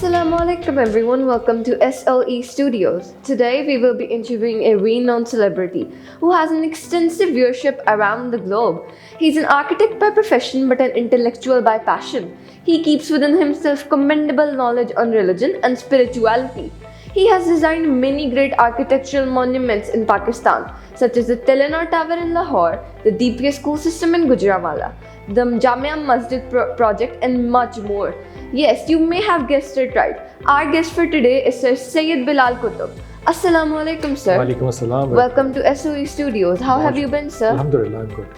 Assalamu alaikum everyone, welcome to SOE Studios. Today we will be interviewing a renowned celebrity who has an extensive viewership around the globe. He's an architect by profession but an intellectual by passion. He keeps within himself commendable knowledge on religion and spirituality. He has designed many great architectural monuments in Pakistan, such as the Telenor Tower in Lahore, the DPS school system in Gujranwala, the Jamia Masjid project, and much more. Yes, you may have guessed it right. Our guest for today is Sir Syed Bilal Qutab. Assalamu alaikum, sir. Walaikum assalam. Welcome to SOE Studios. How have you been, sir? Alhamdulillah, I'm good.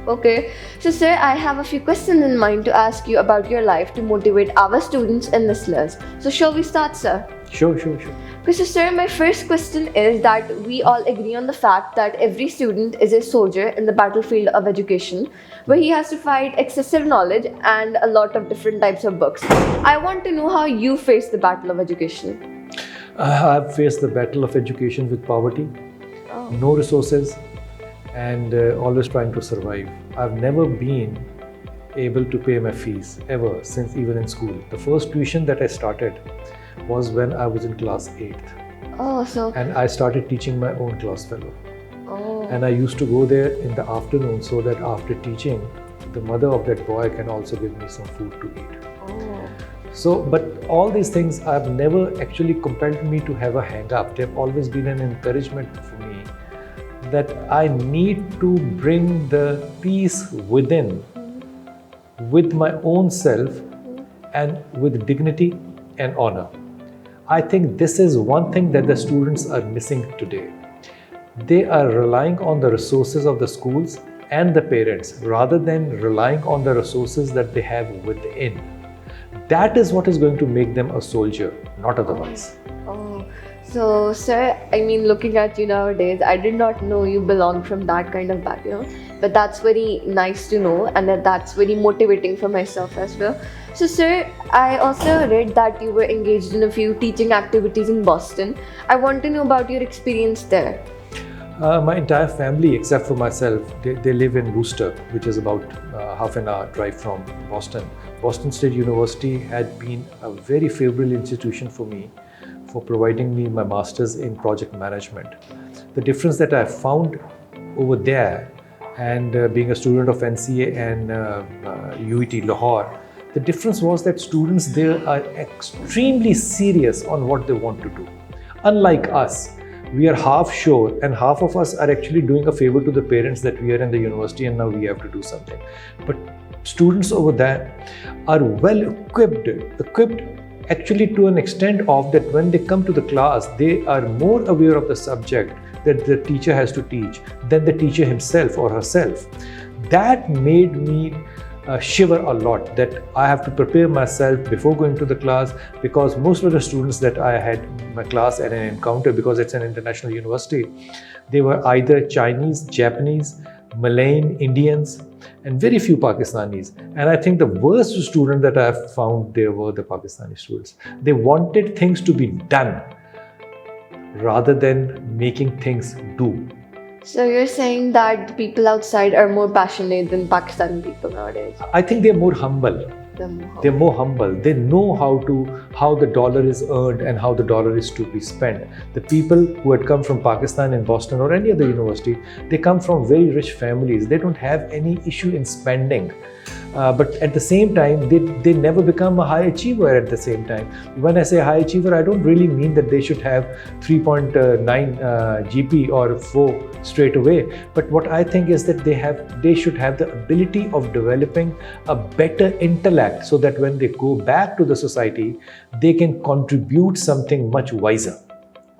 Okay, so sir, I have a few questions in mind to ask you about your life to motivate our students and listeners. So shall we start, sir? Sure. Okay, so sir, my first question is that we all agree on the fact that every student is a soldier in the battlefield of education, where he has to fight excessive knowledge and a lot of different types of books. I want to know how you face the battle of education. I've faced the battle of education with poverty, no resources, and always trying to survive. I've never been able to pay my fees ever since even in school. The first tuition that I started was when I was in class 8th. And I started teaching my own class fellow. And I used to go there in the afternoon so that after teaching, the mother of that boy can also give me some food to eat. But all these things have never actually compelled me to have a hang up. They've always been an encouragement for me that I need to bring the peace within, with my own self, and with dignity and honor. I think this is one thing that the students are missing today. They are relying on the resources of the schools and the parents rather than relying on the resources that they have within. That is what is going to make them a soldier, not otherwise. So sir, I mean, looking at you nowadays, I did not know you belong from that kind of background, but that's very nice to know, and that's very motivating for myself as well. So sir, I also read that you were engaged in a few teaching activities in Boston. I want to know about your experience there. My entire family, except for myself, they live in Worcester, which is about half an hour drive from Boston. Boston State University had been a very favorable institution for me for providing me my master's in project management. The difference that I found over there and being a student of NCA and UET Lahore, the difference was that students there are extremely serious on what they want to do. Unlike us, we are half sure and half of us are actually doing a favor to the parents that we are in the university and now we have to do something. But students over there are well equipped actually to an extent of that when they come to the class, they are more aware of the subject that the teacher has to teach than the teacher himself or herself. That made me shiver a lot, that I have to prepare myself before going to the class, because most of the students that I had in my class at an encounter, because it's an international university, they were either Chinese, Japanese, Malayan, Indians, and very few Pakistanis. And I think the worst student that I have found there were the Pakistani students. They wanted things to be done rather than making things do. So you're saying that the people outside are more passionate than Pakistani people nowadays? I think they're more humble. They're more humble. They know how the dollar is earned and how the dollar is to be spent. The people who had come from Pakistan in Boston or any other university, they come from very rich families. They don't have any issue in spending. But at the same time, they never become a high achiever at the same time. When I say high achiever, I don't really mean that they should have 3.9 GP or 4 straight away. But what I think is that they should have the ability of developing a better intellect so that when they go back to the society, they can contribute something much wiser.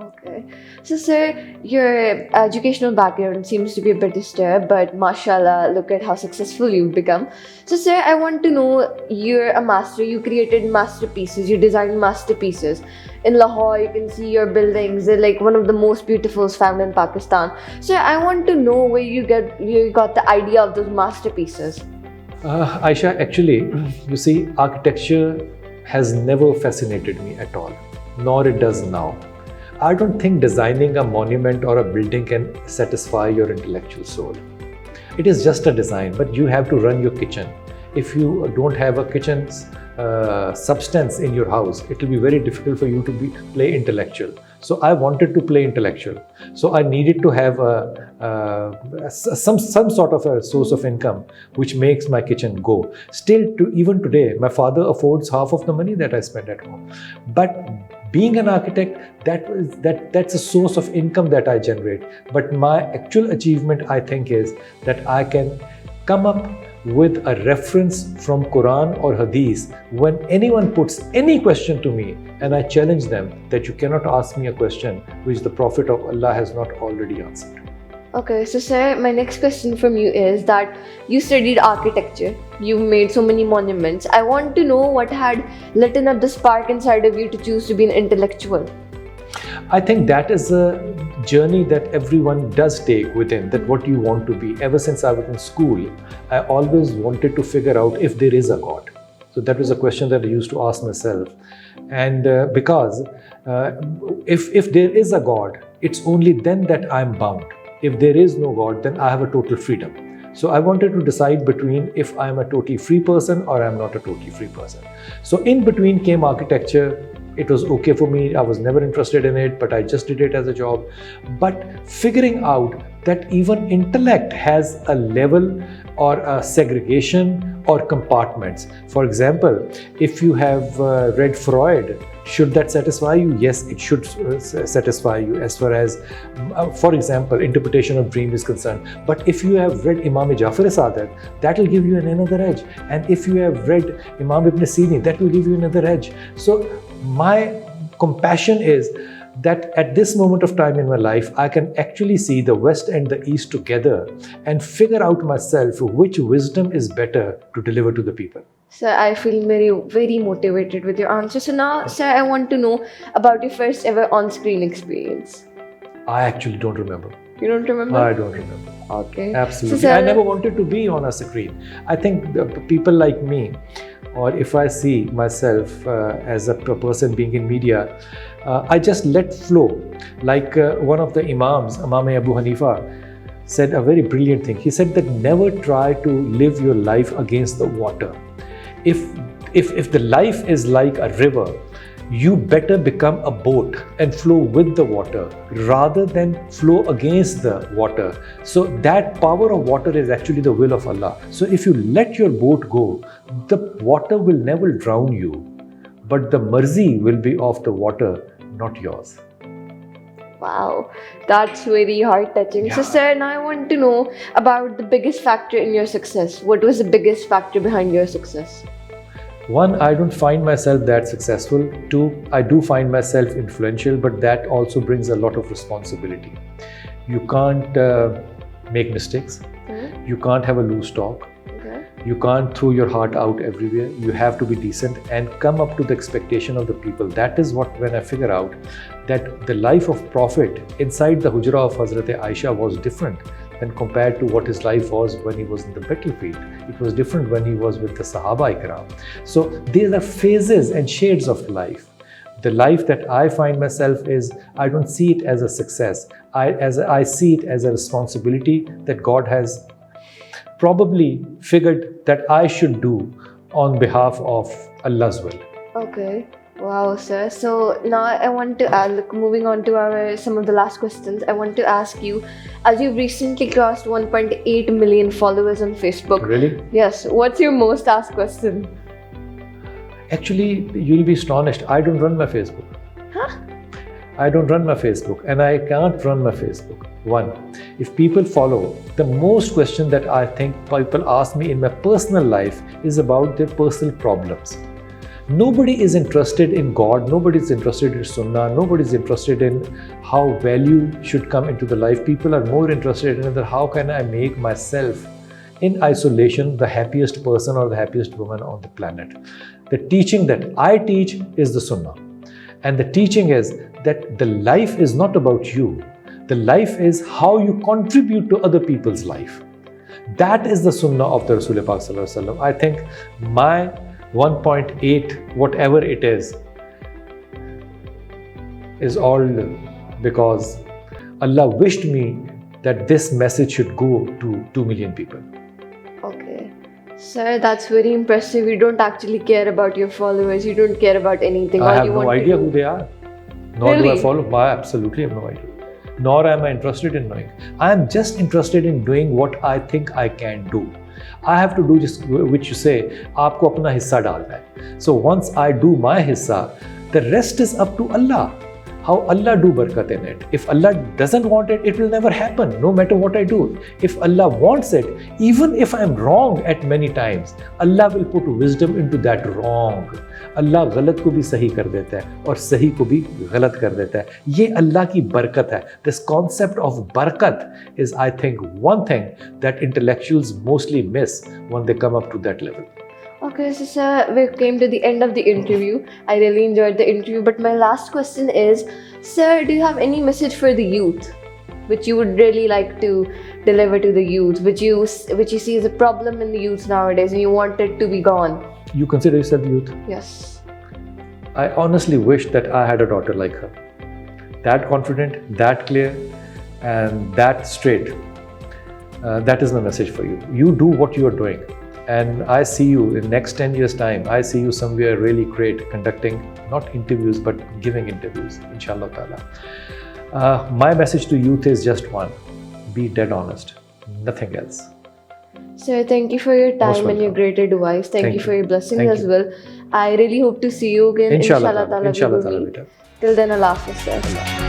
Okay. So sir, your educational background seems to be a bit disturbed, but mashallah, look at how successful you've become. So sir, I want to know, you're a master, you created masterpieces, you designed masterpieces. In Lahore, you can see your buildings, they're like one of the most beautiful found in Pakistan. So I want to know where you got the idea of those masterpieces. Aisha, actually, you see, architecture has never fascinated me at all, nor it does now. I don't think designing a monument or a building can satisfy your intellectual soul. It is just a design, but you have to run your kitchen. If you don't have a kitchen substance in your house, it will be very difficult for you to play intellectual. So I wanted to play intellectual. So I needed to have some sort of a source of income which makes my kitchen go. Still, even today, my father affords half of the money that I spend at home. But being an architect, that's a source of income that I generate. But my actual achievement, I think, is that I can come up with a reference from Quran or Hadith when anyone puts any question to me, and I challenge them that you cannot ask me a question which the Prophet of Allah has not already answered. Okay, so sir, my next question from you is that you studied architecture, you've made so many monuments. I want to know what had lit up the spark inside of you to choose to be an intellectual. I think that is a journey that everyone does take within, that what you want to be. Ever since I was in school, I always wanted to figure out if there is a God. So that was a question that I used to ask myself. And because if there is a God, it's only then that I'm bound. If there is no God, then I have a total freedom. So I wanted to decide between if I'm a totally free person or I'm not a totally free person. So in between came architecture. It was okay for me. I was never interested in it, but I just did it as a job. But figuring out that even intellect has a level or a segregation or compartments. For example, if you have read Freud, should that satisfy you? Yes, it should satisfy you as far as, for example, interpretation of dream is concerned. But if you have read Imam Jafar Sadiq, that will give you another edge. And if you have read Imam Ibn Sina, that will give you another edge. So my compassion is that at this moment of time in my life, I can actually see the West and the East together and figure out myself which wisdom is better to deliver to the people. Sir, I feel very, very motivated with your answer. So now, sir, I want to know about your first ever on-screen experience. I actually don't remember. You don't remember? I don't remember. Okay. Absolutely. So, sir, I never wanted to be on a screen. I think the people like me, or if I see myself as a person being in media, I just let flow. Like one of the Imams, Imam Abu Hanifa, said a very brilliant thing. He said that never try to live your life against the water. If the life is like a river, you better become a boat and flow with the water rather than flow against the water. So that power of water is actually the will of Allah. So if you let your boat go, the water will never drown you, but the mercy will be of the water, not yours. Wow, that's very heart-touching. Yeah. So, sir, now I want to know about the biggest factor in your success. What was the biggest factor behind your success? One, I don't find myself that successful. Two, I do find myself influential, but that also brings a lot of responsibility. You can't make mistakes. Mm-hmm. You can't have a loose talk. Okay. You can't throw your heart out everywhere. You have to be decent and come up to the expectation of the people. That is what, when I figure out that the life of Prophet inside the Hujra of Hazrat Aisha was different than compared to what his life was when he was in the battlefield. It was different when he was with the Sahaba Ikram. So these are phases and shades of life. The life that I find myself is, I don't see it as a success. I see it as a responsibility that God has probably figured that I should do on behalf of Allah's will. Okay. Wow, sir. So now I want to add, moving on to some of the last questions, I want to ask you, as you recently crossed 1.8 million followers on Facebook. Really? Yes. What's your most asked question? Actually, you'll be astonished. I don't run my Facebook. Huh? I don't run my Facebook, and I can't run my Facebook. One, if people follow, the most question that I think people ask me in my personal life is about their personal problems. Nobody is interested in God, nobody is interested in Sunnah, nobody is interested in how value should come into the life. People are more interested in how can I make myself in isolation the happiest person or the happiest woman on the planet. The teaching that I teach is the Sunnah. And the teaching is that the life is not about you. The life is how you contribute to other people's life. That is the Sunnah of the Rasul Pak Sallallahu Alaihi Wasallam. I think my 1.8, whatever it is all because Allah wished me that this message should go to 2 million people. Okay. Sir, that's very impressive. You don't actually care about your followers. You don't care about anything. I All have you no want to idea do- who they are. Nor do I Really? follow. I absolutely have no idea. Nor am I interested in knowing. I am just interested in doing what I think I can do. I have to do just which you say, आपको अपना हिस्सा डालना है. So once I do my hissa, the rest is up to Allah. How Allah do barakat in it. If Allah doesn't want it, it will never happen, no matter what I do. If Allah wants it, even if I'm wrong at many times, Allah will put wisdom into that wrong. Allah गलत को भी सही कर देता है और सही को भी गलत कर देता है. ये अल्लाह की बरकत है. This concept of barakat is, I think, one thing that intellectuals mostly miss when they come up to that level. Okay, so sir, we came to the end of the interview. I really enjoyed the interview, but my last question is, sir, do you have any message for the youth, which you would really like to deliver to the youth, which you see as a problem in the youth nowadays, and you want it to be gone? You consider yourself youth? Yes. I honestly wish that I had a daughter like her. That confident, that clear, and that straight. That is my message for you. You do what you are doing. And I see you in next 10 years' time. I see you somewhere really great, conducting not interviews, but giving interviews, inshallah ta'ala. My message to youth is just one. Be dead honest. Nothing else. Sir, thank you for your Most time and your welcome. great advice. Thank you for your blessings Thank as you. well. I really hope to see you again. Inshallah Inshallah ta'ala. ta'ala, we Inshallah will ta'ala, meet. beta. Till then, Allah Hafiz, sir.